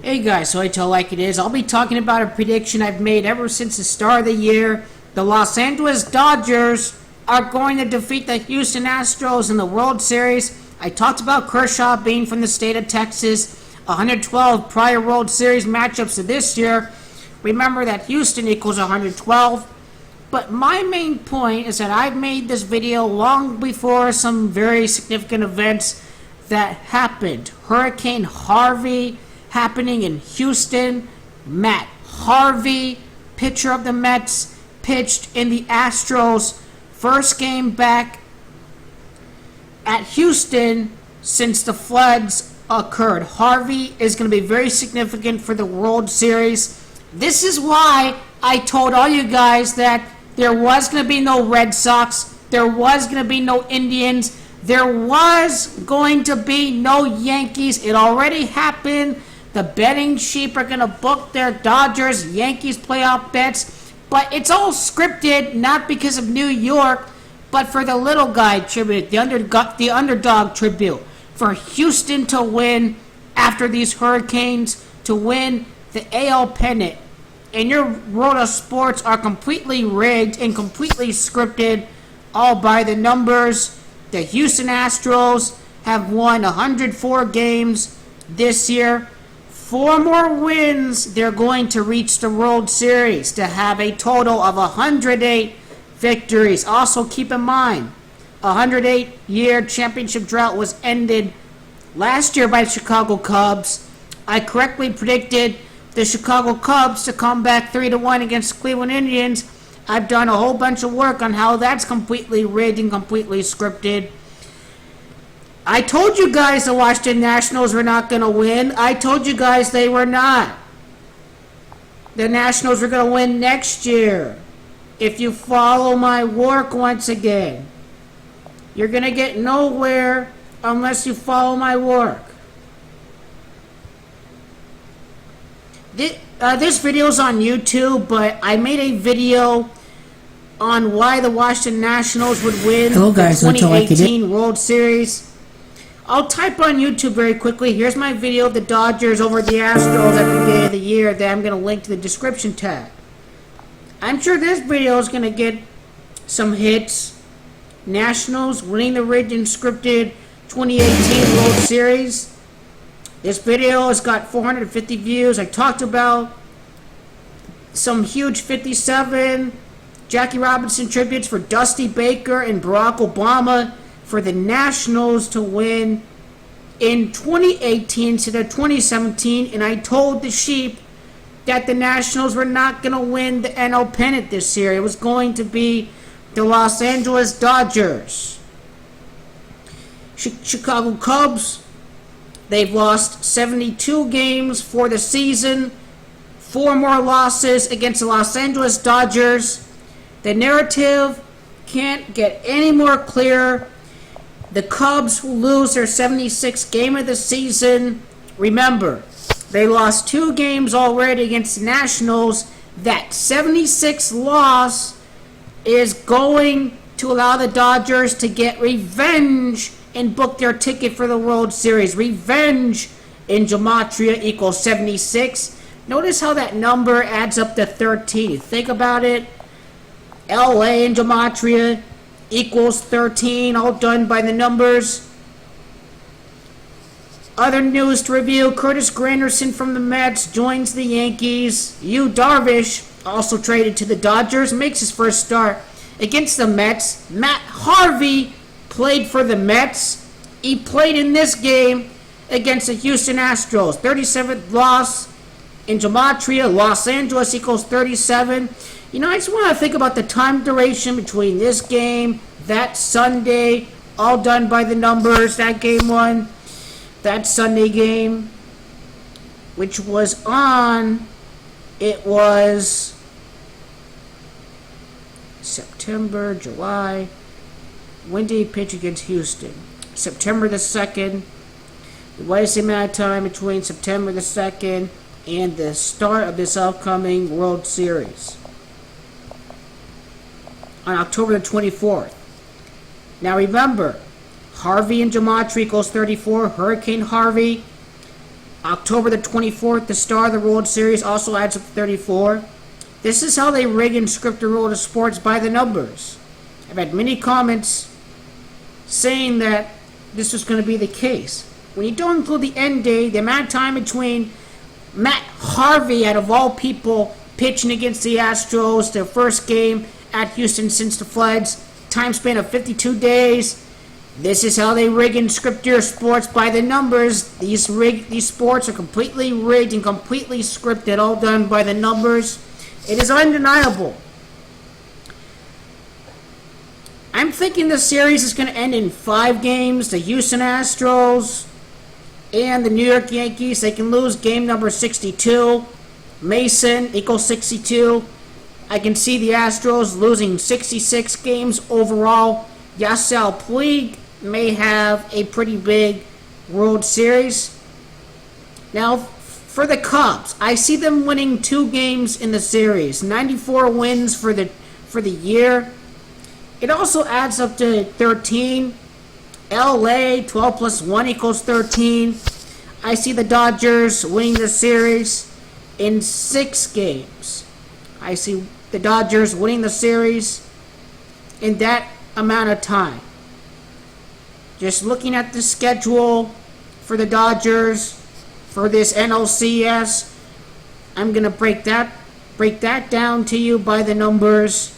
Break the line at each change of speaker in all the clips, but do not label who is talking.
Hey guys, so I tell like it is. I'll be talking about a prediction I've made ever since the start of the year. The Los Angeles Dodgers are going to defeat the Houston Astros in the World Series. I talked about Kershaw being from the state of Texas. 112 prior World Series matchups to this year. Remember that Houston equals 112. But my main point is that I've made this video long before some very significant events that happened. Hurricane Harvey happening in Houston. Matt Harvey, pitcher of the Mets, pitched in the Astros' first game back at Houston since the floods occurred. Harvey is going to be very significant for the World Series. This is why I told all you guys that there was going to be no Red Sox, there was going to be no Indians, there was going to be no Yankees. It already happened. The betting sheep are going to book their Dodgers, Yankees playoff bets. But it's all scripted, not because of New York, but for the little guy tribute, the underdog tribute. For Houston to win after these hurricanes, to win the AL pennant. And your world of sports are completely rigged and completely scripted, all by the numbers. The Houston Astros have won 104 games this year. 4 more wins, they're going to reach the World Series to have a total of 108 victories. Also keep in mind, 108-year championship drought was ended last year by the Chicago Cubs. I correctly predicted the Chicago Cubs to come back 3-1 against the Cleveland Indians. I've done a whole bunch of work on how that's completely rigged and completely scripted. I told you guys the Washington Nationals were not going to win. I told you guys they were not. The Nationals were going to win next year. If you follow my work once again, you're going to get nowhere unless you follow my work. This video is on YouTube, but I made a video on why the Washington Nationals would win the 2018 World Series. I'll type on YouTube very quickly. Here's my video of the Dodgers over the Astros at the beginning of the year that I'm going to link to the description tag. I'm sure this video is going to get some hits. Nationals winning the rigged and scripted 2018 World Series. This video has got 450 views. I talked about some huge 57 Jackie Robinson tributes for Dusty Baker and Barack Obama for the Nationals to win in 2018 instead of 2017. And I told the sheep that the Nationals were not going to win the NL pennant this year. It was going to be the Los Angeles Dodgers. Chicago Cubs, they've lost 72 games for the season. 4 more losses against the Los Angeles Dodgers. The narrative can't get any more clear. The Cubs will lose their 76th game of the season. Remember, they lost 2 games already against the Nationals. That 76th loss is going to allow the Dodgers to get revenge and book their ticket for the World Series. Revenge in Gematria equals 76. Notice how that number adds up to 13. Think about it. LA in Gematria equals 13, all done by the numbers. Other news to review: Curtis Granderson from the Mets joins the Yankees. Yu Darvish, also traded to the Dodgers, makes his first start against the Mets. Matt Harvey played for the Mets. He played in this game against the Houston Astros. 37th loss in Gematria. Los Angeles equals 37. You know, I just want to think about the time duration between this game, that Sunday, all done by the numbers. That game one, that Sunday game, which was on, it was September, July. When did he pitch against Houston? September the 2nd. What is the amount of time between September the 2nd and the start of this upcoming World Series? On October the 24th. Now remember, Harvey in Gematria equals 34. Hurricane Harvey October the 24th, the star of the World Series, also adds up to 34. This is how they rig and script the world of sports by the numbers. I've had many comments saying that this was going to be the case. When you don't include the end day, the amount of time between Matt Harvey, out of all people, pitching against the Astros, their first game at Houston since the floods, time span of 52 days. This is how they rig and script your sports by the numbers. These sports are completely rigged and completely scripted, all done by the numbers. It is undeniable. I'm thinking the series is going to end in 5 games. The Houston Astros and the New York Yankees, they can lose game number 62. Mason equals 62. I can see the Astros losing 66 games overall. Yasiel Puig may have a pretty big World Series. Now, for the Cubs, I see them winning 2 games in the series. 94 wins for the year. It also adds up to 13. LA, 12 plus 1 equals 13. I see the Dodgers winning the series in 6 games. I see the Dodgers winning the series in that amount of time. Just looking at the schedule for the Dodgers for this NLCS, I'm going to break that down to you by the numbers.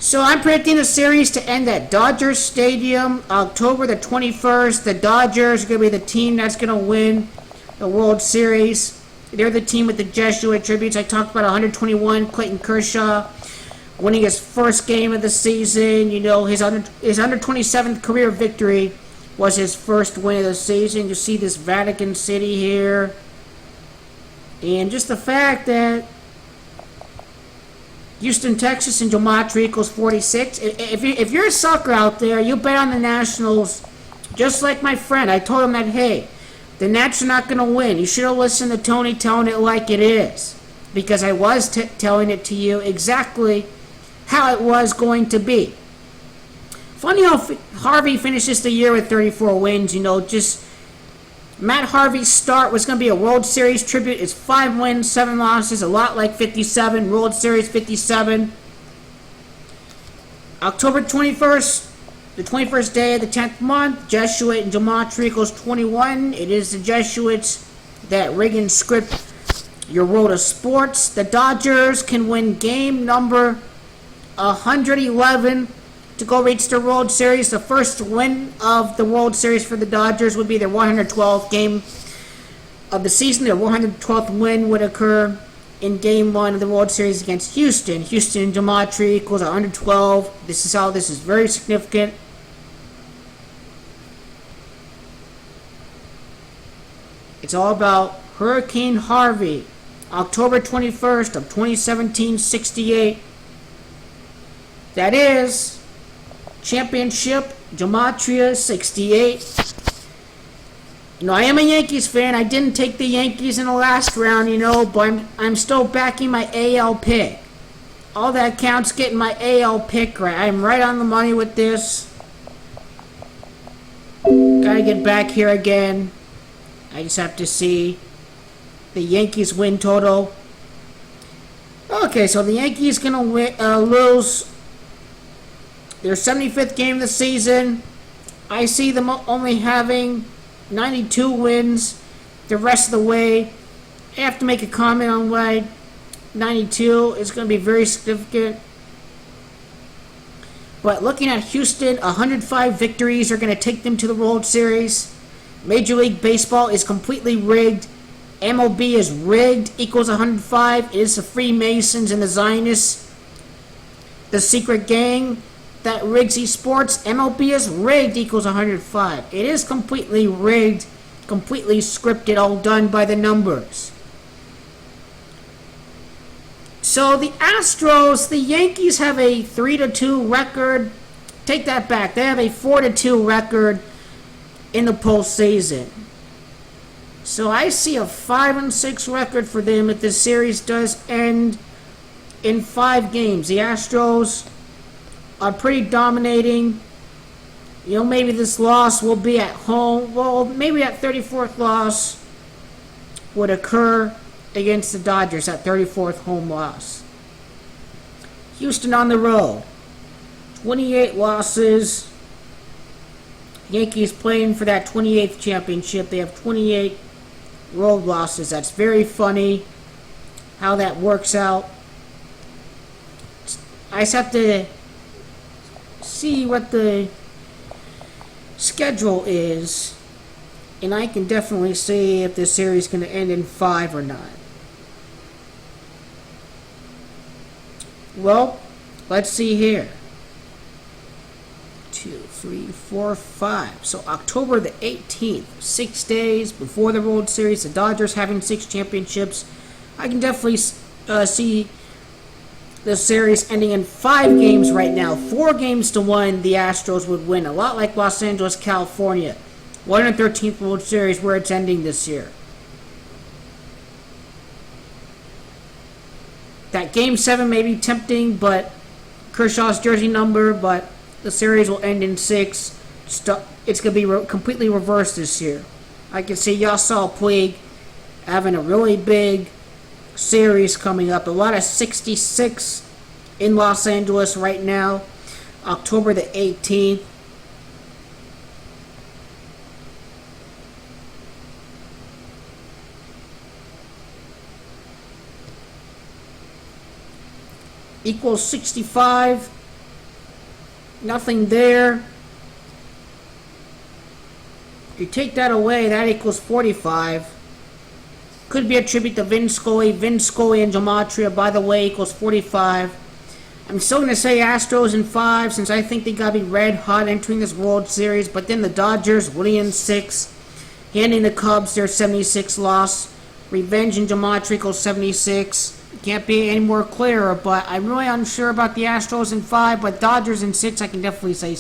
So I'm predicting the series to end at Dodger Stadium, October the 21st. The Dodgers are going to be the team that's going to win the World Series. They're the team with the Jesuit tributes. I talked about 121, Clayton Kershaw winning his first game of the season. You know, his under 27th career victory was his first win of the season. You see this Vatican City here. And just the fact that Houston, Texas, and Gematria equals 46. If you're a sucker out there, you bet on the Nationals. Just like my friend, I told him that, hey, the Nats are not going to win. You should have listened to Tony telling it like it is. Because I was telling it to you exactly how it was going to be. Funny how Harvey finishes the year with 34 wins. You know, just Matt Harvey's start was going to be a World Series tribute. It's 5 wins, 7 losses, a lot like 57, World Series 57. October 21st, the 21st day of the 10th month, Jesuit and Gematria equals 21. It is the Jesuits that rig and script your world of sports. The Dodgers can win game number 111 to go reach the World Series. The first win of the World Series for the Dodgers would be their 112th game of the season. Their 112th win would occur in Game 1 of the World Series against Houston. Houston Gematria equals 112. This is how this is very significant. It's all about Hurricane Harvey, October 21st of 2017, 68. That is Championship Gematria 68. You know, I am a Yankees fan. I didn't take the Yankees in the last round, you know, but I'm still backing my AL pick. All that counts, getting my AL pick right. I'm right on the money with this. Gotta get back here again. I just have to see the Yankees win total. Okay, so the Yankees gonna lose their 75th game of the season. I see them only having 92 wins the rest of the way. I have to make a comment on why 92 is going to be very significant. But looking at Houston, 105 victories are going to take them to the World Series. Major League Baseball is completely rigged. MLB is rigged, equals 105. It is the Freemasons and the Zionists, the secret gang that rigs these sports. MLB is rigged, equals 105. It is completely rigged, completely scripted, all done by the numbers. So the Astros, the Yankees have a 3-2 record. Take that back. They have a 4-2 record in the postseason. So I see a 5-6 record for them if the series does end in 5 games. The Astros are pretty dominating. Maybe this loss will be at home. Well, maybe that 34th loss would occur against the Dodgers, that 34th home loss. Houston on the road. 28 losses. Yankees playing for that 28th championship. They have 28 road losses. That's very funny how that works out. I just have to see what the schedule is, and I can definitely see if this series is going to end in 5 or not. Well, let's see here. 2, 3, 4, 5. So October the 18th, 6 days before the World Series, the Dodgers having 6 championships. I can definitely see the series ending in 5 games right now. 4 games to 1, the Astros would win. A lot like Los Angeles, California. 113th World Series where it's ending this year. That Game 7 may be tempting, but Kershaw's jersey number, but the series will end in 6. It's going to be completely reversed this year. I can see Yasiel Puig having a really big series coming up. A lot of 66 in Los Angeles right now. October the 18th. Equals 65. Nothing there. You take that away, that equals 45. Could be a tribute to Vin Scully. Vin Scully and Gematria, by the way, equals 45. I'm still going to say Astros in 5, since I think they got to be red hot entering this World Series. But then the Dodgers, Woody in 6. Handing the Cubs their 76 loss. Revenge and Gematria equals 76. Can't be any more clearer, but I'm really unsure about the Astros in 5, but Dodgers in 6, I can definitely say